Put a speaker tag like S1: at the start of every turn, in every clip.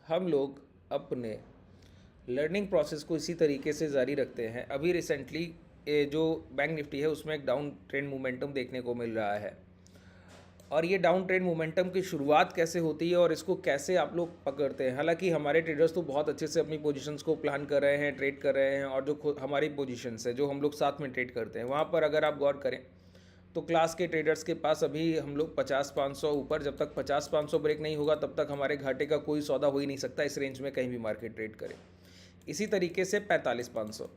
S1: हम लोग अपने लर्निंग प्रोसेस को इसी तरीके से जारी रखते हैं। अभी रिसेंटली जो बैंक निफ्टी है उसमें एक डाउन ट्रेंड मोमेंटम देखने को मिल रहा है, और ये डाउन ट्रेंड मोमेंटम की शुरुआत कैसे होती है और इसको कैसे आप लोग पकड़ते हैं। हालांकि हमारे ट्रेडर्स तो बहुत अच्छे से अपनी पोजीशंस को प्लान कर रहे हैं, ट्रेड कर रहे हैं, और जो हमारी पोजीशंस है जो हम लोग साथ में ट्रेड करते हैं वहाँ पर अगर आप गौर करें तो क्लास के ट्रेडर्स के पास अभी हम लोग 50-500 ऊपर, जब तक 50-500 ब्रेक नहीं होगा तब तक हमारे घाटे का कोई सौदा हो ही नहीं सकता इस रेंज में कहीं भी मार्केट ट्रेड करे। इसी तरीके से 45-500,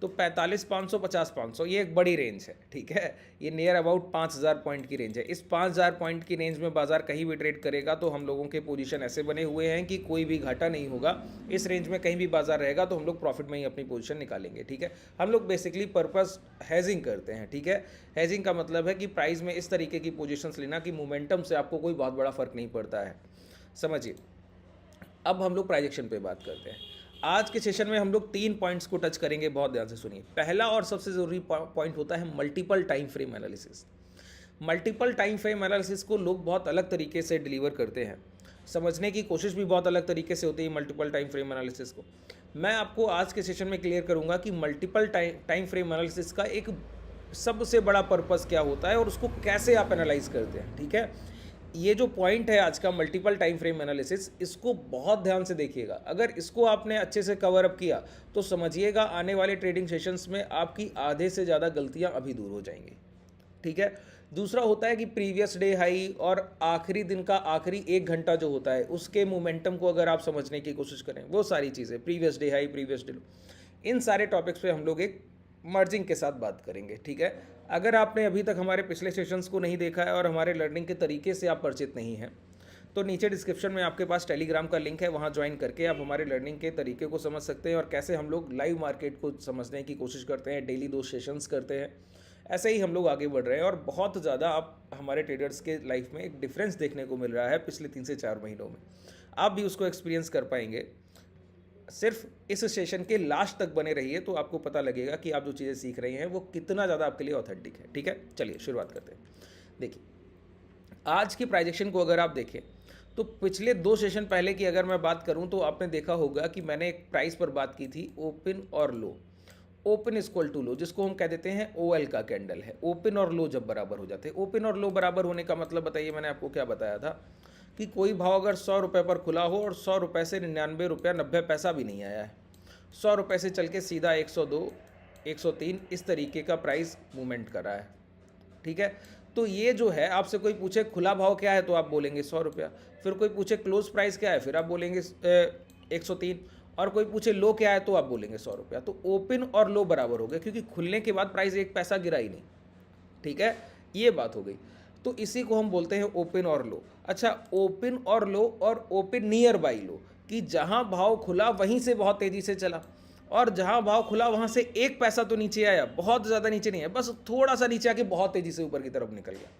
S1: तो 45-500, 50-500 ये एक बड़ी रेंज है, ठीक है। ये नियर अबाउट 5000 पॉइंट की रेंज है। इस 5000 पॉइंट की रेंज में बाजार कहीं भी ट्रेड करेगा तो हम लोगों के पोजीशन ऐसे बने हुए हैं कि कोई भी घाटा नहीं होगा। इस रेंज में कहीं भी बाजार रहेगा तो हम लोग प्रॉफिट में ही अपनी पोजीशन निकालेंगे, ठीक है। हम लोग बेसिकली पर्पस हेजिंग करते हैं, ठीक है। हेजिंग का मतलब है कि प्राइस में इस तरीके की पोजीशंस लेना कि मोमेंटम से आपको कोई बहुत बड़ा फर्क नहीं पड़ता है, समझिए। अब हम लोग प्राइजेक्शन पे बात करते हैं। आज के सेशन में हम लोग 3 पॉइंट्स को टच करेंगे, बहुत ध्यान से सुनिए। पहला और सबसे ज़रूरी पॉइंट होता है multiple time frame analysis. Multiple time frame analysis को लोग बहुत अलग तरीके से डिलीवर करते हैं, समझने की कोशिश भी बहुत अलग तरीके से होती है मल्टीपल टाइम फ्रेम एनालिसिस को। मैं आपको आज के सेशन में क्लियर करूंगा कि मल्टीपल टाइम फ्रेम एनालिसिस का एक सबसे बड़ा पर्पस क्या होता है और उसको कैसे आप एनालाइज करते हैं, ठीक है। ये जो पॉइंट है आज का मल्टीपल टाइम फ्रेम एनालिसिस, इसको बहुत ध्यान से देखिएगा। अगर इसको आपने अच्छे से कवर अप किया तो समझिएगा आने वाले ट्रेडिंग सेशंस में आपकी आधे से ज़्यादा गलतियां अभी दूर हो जाएंगी, ठीक है। दूसरा होता है कि प्रीवियस डे हाई और आखिरी दिन का आखिरी 1 घंटा जो होता है उसके मोमेंटम को अगर आप समझने की कोशिश करें, वो सारी चीज़ें previous day high, previous day low, इन सारे टॉपिक्स पे हम लोग एक मर्जिंग के साथ बात करेंगे, ठीक है। अगर आपने अभी तक हमारे पिछले सेशंस को नहीं देखा है और हमारे लर्निंग के तरीके से आप परिचित नहीं हैं तो नीचे डिस्क्रिप्शन में आपके पास टेलीग्राम का लिंक है, वहाँ ज्वाइन करके आप हमारे लर्निंग के तरीके को समझ सकते हैं और कैसे हम लोग लाइव मार्केट को समझने की कोशिश करते हैं, डेली 2 सेशंस करते हैं। ऐसे ही हम लोग आगे बढ़ रहे हैं और बहुत ज़्यादा आप हमारे ट्रेडर्स के लाइफ में एक डिफरेंस देखने को मिल रहा है पिछले 3 से 4 महीनों में। आप भी उसको एक्सपीरियंस कर पाएंगे। सिर्फ इस सेशन के लास्ट तक बने रहिए तो आपको पता लगेगा कि आप जो चीज़ें सीख रहे हैं वो कितना ज़्यादा आपके लिए ऑथेंटिक है, ठीक है। चलिए शुरुआत करते हैं। देखिए, आज की प्राइजेक्शन को अगर आप देखें तो पिछले 2 सेशन पहले की अगर मैं बात करूं तो आपने देखा होगा कि मैंने एक प्राइस पर बात की थी, ओपन और लो। ओपन इक्वल टू लो, जिसको हम कह देते हैं OL का कैंडल है। ओपन और लो जब बराबर हो जाते हैं, ओपन और लो बराबर होने का मतलब बताइए, मैंने आपको क्या बताया था कि कोई भाव अगर 100 रुपये पर खुला हो और 100 रुपये से 99 रुपया 90 पैसा भी नहीं आया है, 100 रुपये से चल के सीधा 102, 103 इस तरीके का प्राइस मूवमेंट कर रहा है, ठीक है। तो ये जो है, आपसे कोई पूछे खुला भाव क्या है तो आप बोलेंगे 100 रुपया, फिर कोई पूछे क्लोज प्राइस क्या है फिर आप बोलेंगे 103, और कोई पूछे लो क्या है तो आप बोलेंगे 100 रुपया। तो ओपन और लो बराबर हो गए क्योंकि खुलने के बाद प्राइस 1 पैसा गिरा ही नहीं, ठीक है। ये बात हो गई, तो इसी को हम बोलते हैं ओपन और लो। अच्छा, ओपन और लो और ओपन नियर बाई लो, कि जहां भाव खुला वहीं से बहुत तेजी से चला और जहां भाव खुला वहां से 1 पैसा तो नीचे आया, बहुत ज़्यादा नीचे नहीं है, बस थोड़ा सा नीचे आके बहुत तेजी से ऊपर की तरफ निकल गया।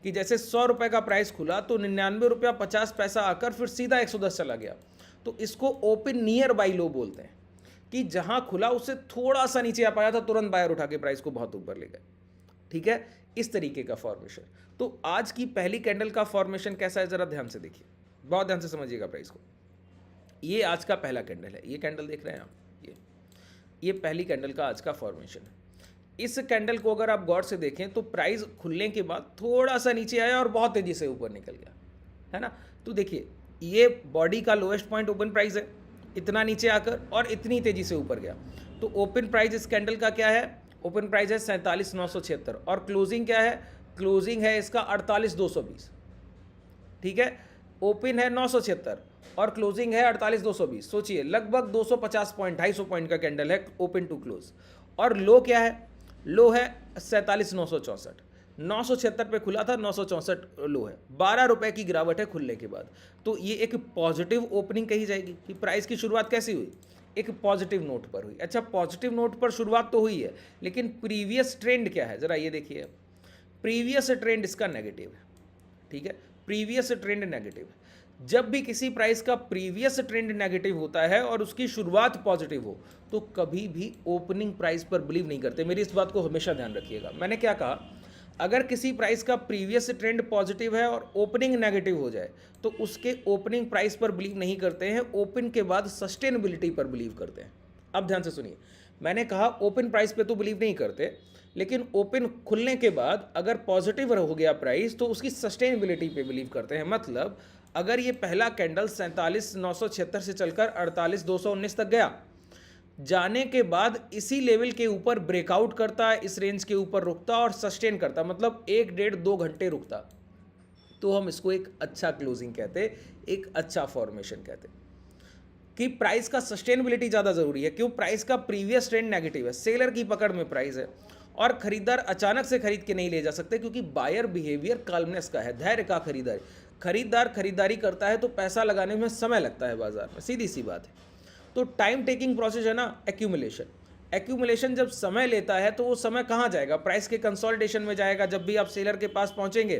S1: कि जैसे 100 रुपये का प्राइस खुला तो 99 रुपया 50 पैसा आकर फिर सीधा 110 चला गया। तो इसको ओपन नियर बाई लो बोलते हैं, कि जहां खुला उससे थोड़ा सा नीचे आ पाया था, तुरंत बायर उठा के प्राइस को बहुत ऊपर ले गए, ठीक है। इस तरीके का फॉर्मेशन। तो आज की पहली कैंडल का फॉर्मेशन कैसा है जरा ध्यान से देखिए, बहुत ध्यान से समझिएगा प्राइस को। ये आज का पहला कैंडल है, ये कैंडल देख रहे हैं आप, ये पहली कैंडल का आज का फॉर्मेशन है। इस कैंडल को अगर आप गौर से देखें तो प्राइस खुलने के बाद थोड़ा सा नीचे आया और बहुत तेजी से ऊपर निकल गया, है ना। तो देखिए, ये बॉडी का लोएस्ट पॉइंट ओपन प्राइस है, इतना नीचे आकर और इतनी तेजी से ऊपर गया। तो ओपन प्राइस इस कैंडल का क्या है, ओपन प्राइस है 47,976 और क्लोजिंग क्या है, क्लोजिंग है इसका 48,220, ठीक है। ओपन है 976 और क्लोजिंग है 48,220, सोचिए लगभग 250 पॉइंट, 250 पॉइंट का कैंडल है ओपन टू क्लोज। और लो क्या है, लो है 47,964, 976 पे खुला था, 964 लो है, 12 रुपए की गिरावट है खुलने के बाद। तो ये एक पॉजिटिव ओपनिंग कही जाएगी कि प्राइस की शुरुआत कैसी हुई, एक पॉजिटिव नोट पर हुई। अच्छा, पॉजिटिव नोट पर शुरुआत तो हुई है, लेकिन प्रीवियस ट्रेंड क्या है जरा ये देखिए। प्रीवियस ट्रेंड इसका नेगेटिव है, ठीक है। प्रीवियस ट्रेंड नेगेटिव है। जब भी किसी प्राइस का प्रीवियस ट्रेंड नेगेटिव होता है और उसकी शुरुआत पॉजिटिव हो तो कभी भी ओपनिंग प्राइस पर बिलीव नहीं करते। मेरी इस बात को हमेशा ध्यान रखिएगा। मैंने क्या कहा, अगर किसी प्राइस का प्रीवियस ट्रेंड पॉजिटिव है और ओपनिंग नेगेटिव हो जाए तो उसके ओपनिंग प्राइस पर बिलीव नहीं करते हैं, ओपन के बाद सस्टेनेबिलिटी पर बिलीव करते हैं। अब ध्यान से सुनिए, मैंने कहा ओपन प्राइस पे तो बिलीव नहीं करते, लेकिन ओपन खुलने के बाद अगर पॉजिटिव हो गया प्राइस तो उसकी सस्टेनेबिलिटी पे बिलीव करते हैं। मतलब अगर ये पहला कैंडल 47,976 से चलकर 48,219 तक गया, जाने के बाद इसी लेवल के ऊपर ब्रेकआउट करता है, इस रेंज के ऊपर रुकता और सस्टेन करता, मतलब 1-1.5-2 घंटे रुकता, तो हम इसको एक अच्छा क्लोजिंग कहते, एक अच्छा फॉर्मेशन कहते। कि प्राइस का सस्टेनेबिलिटी ज़्यादा ज़रूरी है। क्यों? प्राइस का प्रीवियस ट्रेंड नेगेटिव है, सेलर की पकड़ में प्राइस है और खरीदार अचानक से खरीद के नहीं ले जा सकते, क्योंकि बायर बिहेवियर काल्मनेस का है, धैर्य का खरीदारी। खरीदार खरीदारी करता है तो पैसा लगाने में समय लगता है बाजार में, सीधी सी बात है। तो टाइम टेकिंग प्रोसेस है ना एक्यूमुलेशन जब समय लेता है तो वो समय कहाँ जाएगा? प्राइस के कंसोलिडेशन में जाएगा। जब भी आप सेलर के पास पहुंचेंगे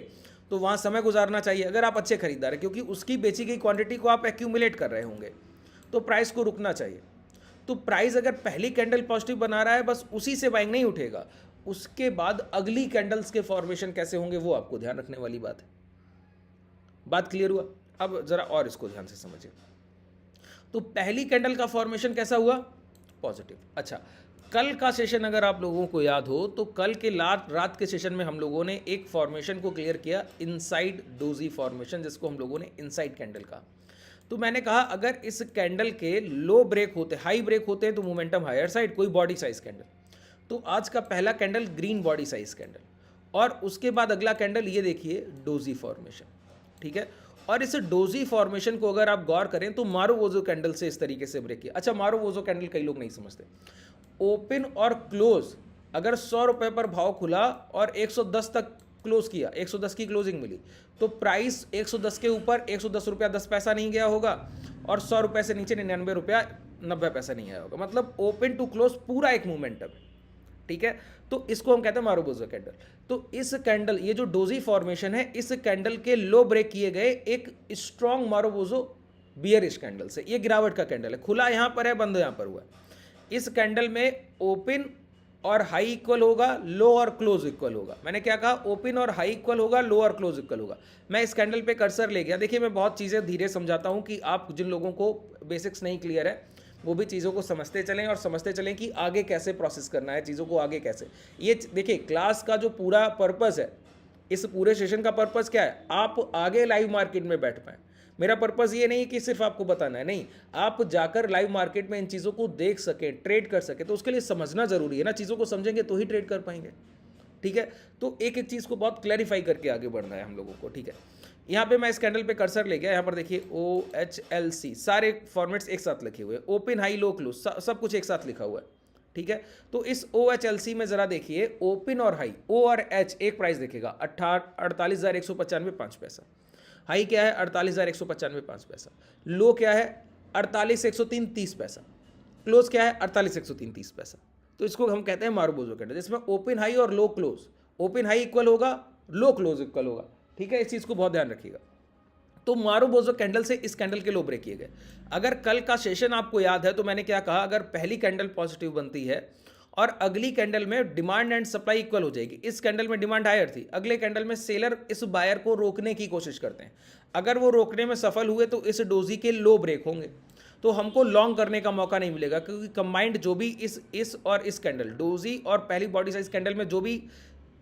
S1: तो वहाँ समय गुजारना चाहिए अगर आप अच्छे खरीदार हैं, क्योंकि उसकी बेची गई क्वांटिटी को आप एक्यूमुलेट कर रहे होंगे, तो प्राइस को रुकना चाहिए। तो प्राइस अगर पहली कैंडल पॉजिटिव बना रहा है, बस उसी से बाइंग नहीं उठेगा, उसके बाद अगली कैंडल्स के फॉर्मेशन कैसे होंगे वो आपको ध्यान रखने वाली बात है। बात क्लियर हुआ? अब जरा और इसको ध्यान से समझिए। तो पहली कैंडल का फॉर्मेशन कैसा हुआ? पॉजिटिव। अच्छा, कल का सेशन अगर आप लोगों को याद हो तो कल के रात के सेशन में हम लोगों ने एक फॉर्मेशन को क्लियर किया, इनसाइड डोजी फॉर्मेशन, जिसको हम लोगों ने इनसाइड कैंडल कहा। तो मैंने कहा अगर इस कैंडल के लो ब्रेक होते, हाई ब्रेक होते हैं तो मोमेंटम हायर साइड, कोई बॉडी साइज कैंडल। तो आज का पहला candle green body size candle, और उसके बाद अगला कैंडल ये देखिए डोजी फॉर्मेशन, ठीक है। और इस डोजी फॉर्मेशन को अगर आप गौर करें तो मारुवोजो कैंडल से इस तरीके से ब्रेक किया। अच्छा, मारुवोजो कैंडल कई लोग नहीं समझते। ओपन और क्लोज अगर 100 रुपये पर भाव खुला और 110 तक क्लोज किया, 110 की क्लोजिंग मिली, तो प्राइस 110 के ऊपर 110 रुपया 10 पैसा नहीं गया होगा और 100 रुपये से नीचे 99 रुपया 90 पैसा नहीं आया होगा। मतलब ओपन टू क्लोज पूरा एक मूवमेंटम है, ठीक है। तो इसको हम कहते हैं मारुवोजो कैंडल। तो इस कैंडल, ये जो डोजी फॉर्मेशन है, इस कैंडल के लो ब्रेक किए गए एक स्ट्रॉन्ग मारुवोजो बियरिश कैंडल से। ये गिरावट का कैंडल है, खुला यहां पर है, बंद यहां पर हुआ है। इस कैंडल में ओपन और हाई इक्वल होगा, लो और क्लोज इक्वल होगा। मैंने क्या कहा? ओपन और हाई इक्वल होगा, लो और क्लोज इक्वल होगा। मैं इस कैंडल पे कर्सर ले गया। देखिए, मैं बहुत चीज़ें धीरे समझाता हूं कि आप जिन लोगों को बेसिक्स नहीं क्लियर है वो भी चीज़ों को समझते चलें और समझते चलें कि आगे कैसे प्रोसेस करना है, चीज़ों को आगे कैसे। ये देखिए, क्लास का जो पूरा पर्पज़ है, इस पूरे सेशन का पर्पज़ क्या है? आप आगे लाइव मार्केट में बैठ पाएँ। मेरा पर्पज़ ये नहीं कि सिर्फ आपको बताना है, नहीं, आप जाकर लाइव मार्केट में इन चीज़ों को देख सकें, ट्रेड कर सकें। तो उसके लिए समझना ज़रूरी है ना, चीज़ों को समझेंगे तो ही ट्रेड कर पाएंगे, ठीक है। तो एक एक चीज़ को बहुत क्लैरिफाई करके आगे बढ़ना है हम लोगों को, ठीक है। यहाँ पे मैं इस कैंडल पे कर्सर ले गया, यहाँ पर देखिए OHLC, सारे फॉर्मेट्स एक साथ लिखे हुए हैं, ओपन हाई लो क्लोज सब कुछ एक साथ लिखा हुआ है, ठीक है। तो इस OHLC में जरा देखिए, ओपन और हाई, O और H एक प्राइस देखेगा 48,195.5 पैसा। हाई क्या है? 48,195.5 पैसा। लो क्या है? 48,103 30 पैसा। क्लोज क्या है? 48,103 30 पैसा। तो इसको हम कहते हैं मारुवोजो कैंडल, जिसमें ओपन हाई और लो क्लोज, ओपन हाई इक्वल होगा, लो क्लोज इक्वल होगा, ठीक है। इस चीज को बहुत ध्यान रखिएगा। तो मारुवोजो कैंडल से इस कैंडल के लो ब्रेक किए गए। अगर कल का सेशन आपको याद है तो मैंने क्या कहा? अगर पहली कैंडल पॉजिटिव बनती है और अगली कैंडल में डिमांड एंड सप्लाई इक्वल हो जाएगी, इस कैंडल में डिमांड हायर थी, अगले कैंडल में सेलर इस बायर को रोकने की कोशिश करते हैं। अगर वो रोकने में सफल हुए तो इस डोजी के लो ब्रेक होंगे, तो हमको लॉन्ग करने का मौका नहीं मिलेगा, क्योंकि कंबाइंड जो भी इस और इस कैंडल, डोजी और पहली बॉडी साइज कैंडल में जो भी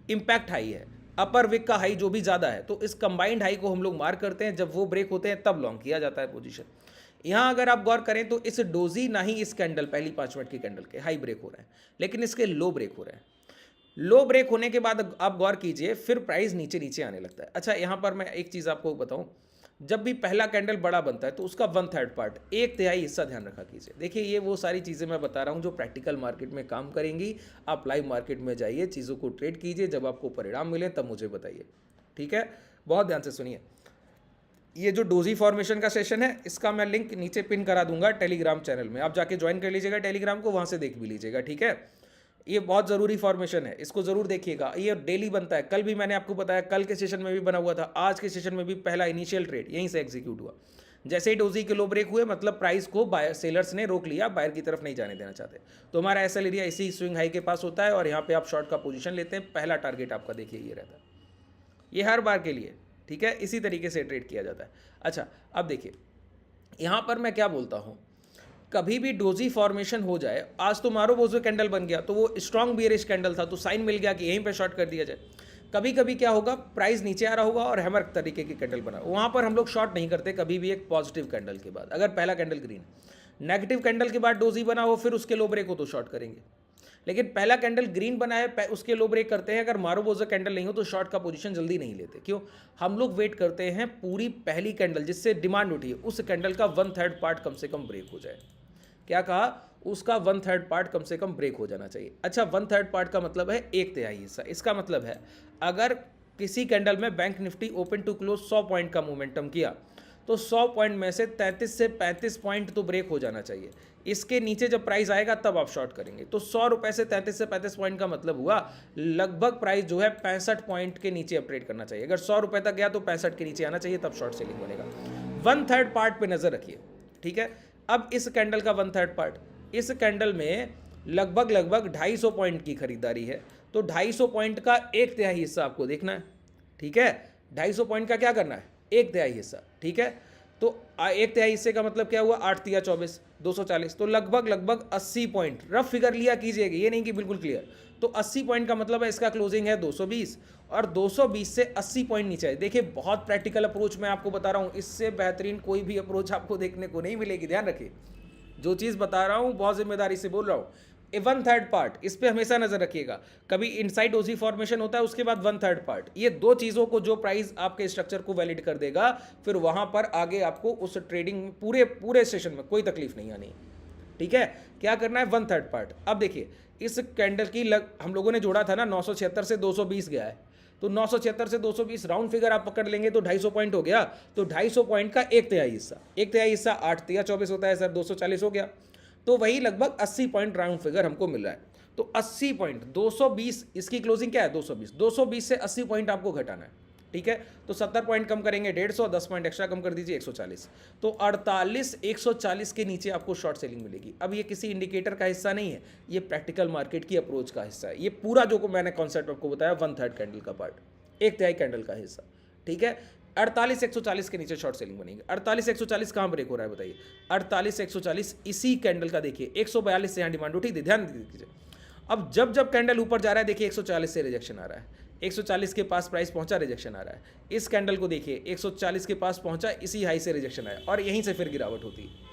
S1: इंपैक्ट हाई है, अपर विक का हाई जो भी ज़्यादा है, तो इस कंबाइंड हाई को हम लोग मार्क करते हैं। जब वो ब्रेक होते हैं तब लॉन्ग किया जाता है पोजीशन। यहाँ अगर आप गौर करें तो इस डोजी ना ही इस कैंडल, पहली 5 मिनट की कैंडल के हाई ब्रेक हो रहे हैं, लेकिन इसके लो ब्रेक हो रहे हैं। लो ब्रेक होने के बाद आप गौर कीजिए, फिर प्राइस नीचे नीचे आने लगता है। अच्छा, यहाँ पर मैं एक चीज़ आपको बताऊँ, जब भी पहला कैंडल बड़ा बनता है तो उसका 1/3 पार्ट, 1/3 हिस्सा ध्यान रखा कीजिए। देखिए, ये वो सारी चीज़ें मैं बता रहा हूँ जो प्रैक्टिकल मार्केट में काम करेंगी। आप लाइव मार्केट में जाइए, चीज़ों को ट्रेड कीजिए, जब आपको परिणाम मिले तब मुझे बताइए, ठीक है। बहुत ध्यान से सुनिए। ये जो डोजी फॉर्मेशन का सेशन है, इसका मैं लिंक नीचे पिन करा दूंगा टेलीग्राम चैनल में, आप जाके ज्वाइन कर लीजिएगा टेलीग्राम को, वहाँ से देख भी लीजिएगा, ठीक है। ये बहुत ज़रूरी फॉर्मेशन है, इसको ज़रूर देखिएगा। ये डेली बनता है, कल भी मैंने आपको बताया, कल के सेशन में भी बना हुआ था, आज के सेशन में भी पहला इनिशियल ट्रेड यहीं से एग्जीक्यूट हुआ। जैसे ही डोजी के लो ब्रेक हुए मतलब प्राइस को बायर सेलर्स ने रोक लिया, बायर की तरफ नहीं जाने देना चाहते। तो हमारा एसएल एरिया इसी स्विंग हाई के पास होता है और यहाँ पे आप शॉर्ट का पोजीशन लेते हैं। पहला टारगेट आपका देखिए ये रहता है, ये हर बार के लिए, ठीक है, इसी तरीके से ट्रेड किया जाता है। अच्छा अब देखिए यहाँ पर मैं क्या बोलता हूँ, कभी भी डोजी फॉर्मेशन हो जाए, आज तो मारुबोज़ो कैंडल बन गया तो वो स्ट्रॉन्ग बियरिश कैंडल था तो साइन मिल गया कि यहीं पे शॉर्ट कर दिया जाए। कभी कभी क्या होगा, प्राइस नीचे आ रहा होगा और हैमर तरीके की कैंडल बना, वहाँ पर हम लोग शॉर्ट नहीं करते कभी भी एक पॉजिटिव कैंडल के बाद। अगर पहला कैंडल ग्रीन, नेगेटिव कैंडल के बाद डोजी बना हो फिर उसके लो ब्रेक हो तो शॉर्ट करेंगे। लेकिन पहला कैंडल ग्रीन बना है उसके लो ब्रेक करते हैं, अगर मारुबोज़ो कैंडल नहीं हो तो शॉर्ट का पोजीशन जल्दी नहीं लेते। क्यों? हम लोग वेट करते हैं पूरी पहली कैंडल जिससे डिमांड उठी है उस कैंडल का 1/3 पार्ट कम से कम ब्रेक हो जाए। क्या कहा? उसका 1/3 पार्ट कम से कम ब्रेक हो जाना चाहिए। अच्छा 1/3 पार्ट का मतलब है 1/3 हिस्सा। इसका मतलब है अगर किसी कैंडल में Bank Nifty open to close 100 point का मोमेंटम किया तो 100 पॉइंट में से 33 से 35 पॉइंट तो ब्रेक हो जाना चाहिए। इसके नीचे जब प्राइस आएगा तब आप शॉर्ट करेंगे। तो 100 रुपये से 33 से 35 पॉइंट का मतलब हुआ लगभग प्राइस जो है 65 पॉइंट के नीचे अपट्रेड करना चाहिए। अगर 100 रुपये तक गया तो 65 के नीचे आना चाहिए, तब शॉर्ट सेलिंग बनेगा। 1/3 पार्ट पे नजर रखिए, ठीक है। अब इस कैंडल का 1/3 पार्ट, इस कैंडल में लगभग 250 पॉइंट की खरीदारी है तो 250 पॉइंट का 1/3 हिस्सा आपको देखना है, ठीक है। 250 पॉइंट का क्या करना है? 1/3 हिस्सा, ठीक है। तो 1/3 हिस्से का मतलब क्या हुआ? 8 तिया 24, 240, तो लगभग 80 पॉइंट। रफ फिगर लिया कीजिएगा, ये नहीं कि बिल्कुल क्लियर। तो 80 पॉइंट का मतलब है इसका क्लोजिंग है 220 और 220 से 80 पॉइंट नीचे है। देखिए बहुत प्रैक्टिकल अप्रोच मैं आपको बता रहा हूँ, इससे बेहतरीन कोई भी अप्रोच आपको देखने को नहीं मिलेगी। ध्यान रखिए, जो चीज़ बता रहा हूँ बहुत जिम्मेदारी से बोल रहा हूँ। 1/3 पार्ट, इस पे हमेशा नजर रखिएगा। कभी इनसाइड ओजी फॉर्मेशन होता है उसके बाद 1/3 पार्ट, ये दो चीज़ों को जो प्राइस आपके स्ट्रक्चर को वैलिड कर देगा, फिर वहां पर आगे आपको उस ट्रेडिंग पूरे सेशन में कोई तकलीफ नहीं आनी, ठीक है। क्या करना है? 1/3 पार्ट। अब देखिए इस कैंडल की हम लोगों ने जोड़ा था ना, 976 से 220 गया है, तो 976 से 220 राउंड फिगर आप पकड़ लेंगे तो 250 पॉइंट हो गया। तो 250 पॉइंट का 1/3 हिस्सा, 1/3 हिस्सा 8 तिया 24 होता है सर, 240 हो गया। तो वही लगभग 80 पॉइंट राउंड फिगर हमको मिल रहा है। तो 80 पॉइंट, 220, इसकी क्लोजिंग क्या है? 220 से 80 पॉइंट आपको घटाना है, ठीक है। तो 70 पॉइंट कम करेंगे 150, 10 पॉइंट एक्स्ट्रा कम कर दीजिए 140, तो 140 के नीचे आपको शॉर्ट सेलिंग मिलेगी। अब ये किसी इंडिकेटर का हिस्सा नहीं है, ये प्रैक्टिकल मार्केट की अप्रोच का हिस्सा है। ये पूरा जो मैंने कॉन्सेप्ट आपको बताया 1/3 कैंडल का पार्ट, 1/3 कैंडल का हिस्सा, ठीक है। 48,140 के नीचे शॉर्ट सेलिंग बनेगी। 48,140 कहाँ ब्रेक हो रहा है बताइए? 48,140 इसी कैंडल का देखिए 142 से यहाँ डिमांड उठी थी, ध्यान दीजिए। अब जब कैंडल ऊपर जा रहा है देखिए 140 से रिजेक्शन आ रहा है, 140 के पास प्राइस पहुंचा, रिजेक्शन आ रहा है। इस कैंडल को देखिए 140 के पास पहुंचा, इसी हाई से रिजेक्शन आया और यहीं से फिर गिरावट होती है।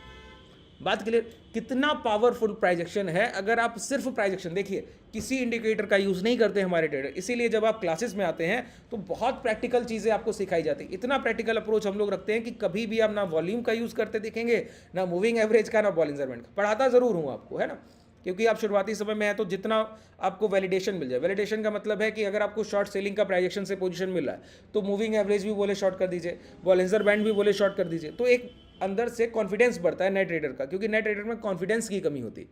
S1: बात क्लियर? कितना पावरफुल प्राइजेक्शन है। अगर आप सिर्फ प्राइजेक्शन देखिए, किसी इंडिकेटर का यूज़ नहीं करते हमारे ट्रेडर, इसीलिए जब आप क्लासेस में आते हैं तो बहुत प्रैक्टिकल चीज़ें आपको सिखाई जाती है। इतना प्रैक्टिकल अप्रोच हम लोग रखते हैं कि कभी भी आप ना वॉल्यूम का यूज़ करते दिखेंगे, ना मूविंग एवरेज का, ना बॉलिंजर बैंड का। पढ़ाता ज़रूर हूँ आपको, है ना, क्योंकि आप शुरुआती समय में है तो जितना आपको वैलिडेशन मिल जाए। वैलिडेशन का मतलब है कि अगर आपको शॉर्ट सेलिंग का प्राइजेक्शन से पोजीशन मिल रहा है तो मूविंग एवरेज भी बोले शॉर्ट कर दीजिए, बॉलिंजर बैंड भी बोले शॉर्ट कर दीजिए, तो एक अंदर से कॉन्फिडेंस बढ़ता है नए ट्रेडर का, क्योंकि नए ट्रेडर में कॉन्फिडेंस की कमी होती।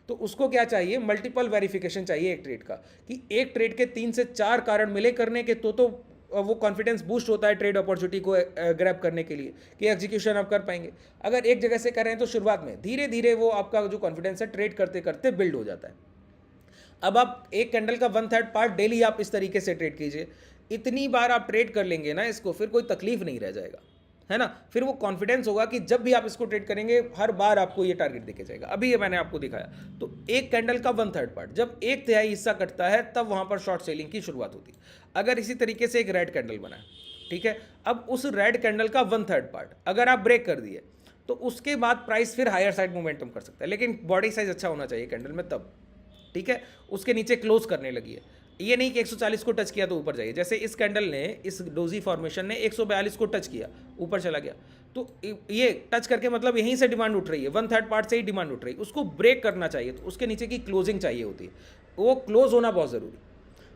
S1: तो उसको क्या चाहिए? मल्टीपल वेरिफिकेशन चाहिए एक ट्रेड का, कि एक ट्रेड के 3 से 4 कारण मिले करने के तो वो कॉन्फिडेंस बूस्ट होता है ट्रेड अपॉर्चुनिटी को ग्रैब करने के लिए, कि एग्जीक्यूशन आप कर पाएंगे। अगर एक जगह से कर रहे हैं तो शुरुआत में धीरे धीरे वो आपका जो कॉन्फिडेंस है ट्रेड करते करते बिल्ड हो जाता है। अब आप एक कैंडल का 1/3 पार्ट डेली आप इस तरीके से ट्रेड कीजिए, इतनी बार आप ट्रेड कर लेंगे ना इसको, फिर कोई तकलीफ नहीं रह जाएगा, है ना। फिर वो कॉन्फिडेंस होगा कि जब भी आप इसको ट्रेड करेंगे हर बार आपको ये टारगेट दिखे जाएगा। अभी ये मैंने आपको दिखाया, तो एक कैंडल का 1/3 पार्ट, जब 1/3 हिस्सा कटता है तब वहां पर शॉर्ट सेलिंग की शुरुआत होती है। अगर इसी तरीके से एक रेड कैंडल बना है, ठीक है, अब उस रेड कैंडल का 1/3 पार्ट अगर आप ब्रेक कर दिए तो उसके बाद प्राइस फिर हायर साइड मोमेंटम कर सकता है, लेकिन बॉडी साइज अच्छा होना चाहिए कैंडल में तब, ठीक है। उसके नीचे क्लोज करने लगी है, ये नहीं कि 140 को टच किया तो ऊपर जाइए। जैसे इस कैंडल ने, इस डोजी फॉर्मेशन ने 142 को टच किया, ऊपर चला गया, तो ये टच करके मतलब यहीं से डिमांड उठ रही है, 1/3 पार्ट से ही डिमांड उठ रही है। उसको ब्रेक करना चाहिए तो उसके नीचे की क्लोजिंग चाहिए होती है, वो क्लोज होना बहुत ज़रूरी।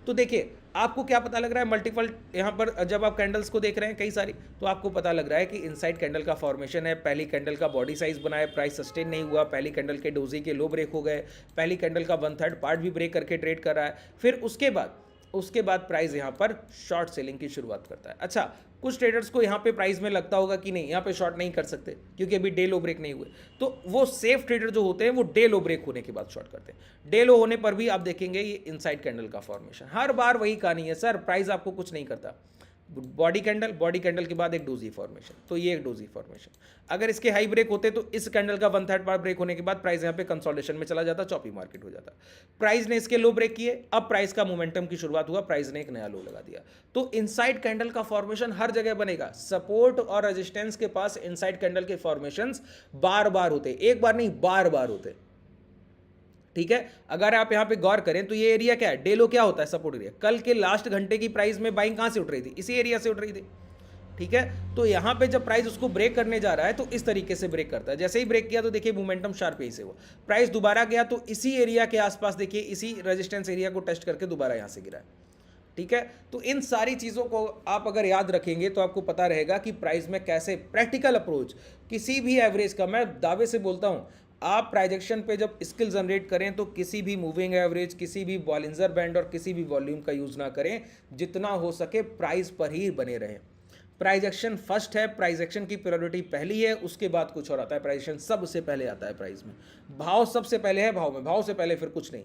S1: तो देखिए आपको क्या पता लग रहा है, मल्टीपल यहाँ पर जब आप कैंडल्स को देख रहे हैं कई सारी, तो आपको पता लग रहा है कि इनसाइड कैंडल का फॉर्मेशन है, पहली कैंडल का बॉडी साइज बना है, प्राइस सस्टेन नहीं हुआ, पहली कैंडल के डोजी के लो ब्रेक हो गए, पहली कैंडल का 1/3 पार्ट भी ब्रेक करके ट्रेड कर रहा है, फिर उसके बाद प्राइस यहाँ पर शॉर्ट सेलिंग की शुरुआत करता है। अच्छा, कुछ ट्रेडर्स को यहाँ पे प्राइस में लगता होगा कि नहीं यहाँ पे शॉर्ट नहीं कर सकते क्योंकि अभी डे लो ब्रेक नहीं हुए, तो वो सेफ ट्रेडर जो होते हैं वो डे लो ब्रेक होने के बाद शॉर्ट करते हैं। डे लो होने पर भी आप देखेंगे ये इनसाइड कैंडल का फॉर्मेशन, हर बार वही कहानी है सर, प्राइस आपको कुछ नहीं करता, बॉडी कैंडल के बाद एक डोजी फॉर्मेशन, तो ये एक डोजी फॉर्मेशन। अगर इसके हाई ब्रेक होते तो इस कैंडल का 1/3 बार ब्रेक होने के बाद प्राइस यहाँ पे कंसोलिडेशन में चला जाता, चॉपी मार्केट हो जाता। प्राइस ने इसके लो ब्रेक किए, अब प्राइस का मोमेंटम की शुरुआत हुआ, प्राइस ने एक नया लो लगा दिया। तो इनसाइड कैंडल का फॉर्मेशन हर जगह बनेगा, सपोर्ट और रेजिस्टेंस के पास इनसाइड कैंडल के फॉर्मेशन बार बार होते, एक बार नहीं बार बार होते, ठीक है। अगर आप यहां पे गौर करें तो ये एरिया क्या है, डे लो क्या होता है, सपोर्ट एरिया। कल के लास्ट घंटे की प्राइस में बाइंग कहां से उठ रही थी, इसी एरिया से उठ रही थी, ठीक है। तो यहां पे जब प्राइस उसको ब्रेक करने जा रहा है तो इस तरीके से ब्रेक करता है, जैसे ही ब्रेक किया तो देखिए मोमेंटम शार्प यहीं से हुआ, प्राइस दोबारा गया तो इसी एरिया के आसपास देखिए इसी रेजिस्टेंस एरिया को टेस्ट करके दोबारा यहां से गिरा है, ठीक है। तो इन सारी चीज़ों को आप अगर याद रखेंगे तो आपको पता रहेगा कि प्राइस में कैसे प्रैक्टिकल अप्रोच किसी भी एवरेज का, मैं दावे से बोलता हूं आप प्राइजेक्शन पे जब स्किल जनरेट करें तो किसी भी मूविंग एवरेज, किसी भी बॉलिंजर बैंड और किसी भी वॉल्यूम का यूज़ ना करें, जितना हो सके प्राइस पर ही बने रहें। प्राइजेक्शन फर्स्ट है, प्राइजेक्शन की प्रायोरिटी पहली है, उसके बाद कुछ और आता है, प्राइजेक्शन सबसे पहले आता है प्राइस में, भाव सबसे पहले है, भाव में, भाव से पहले फिर कुछ नहीं,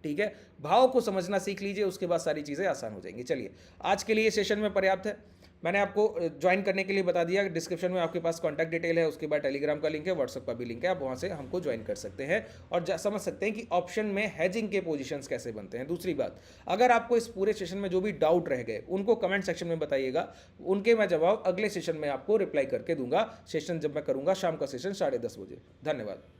S1: ठीक है। भाव को समझना सीख लीजिए, उसके बाद सारी चीज़ें आसान हो जाएंगी। चलिए आज के लिए सेशन में पर्याप्त है, मैंने आपको ज्वाइन करने के लिए बता दिया, डिस्क्रिप्शन में आपके पास कॉन्टैक्ट डिटेल है, उसके बाद टेलीग्राम का लिंक है, व्हाट्सएप का भी लिंक है, आप वहाँ से हमको ज्वाइन कर सकते हैं और समझ सकते हैं कि ऑप्शन में हेजिंग के पोजीशंस कैसे बनते हैं। दूसरी बात, अगर आपको इस पूरे सेशन में जो भी डाउट रह गए उनको कमेंट सेक्शन में बताइएगा, उनके मैं जवाब अगले सेशन में आपको रिप्लाई करके दूंगा, सेशन जब मैं करूँगा शाम का सेशन 10:30 बजे। धन्यवाद।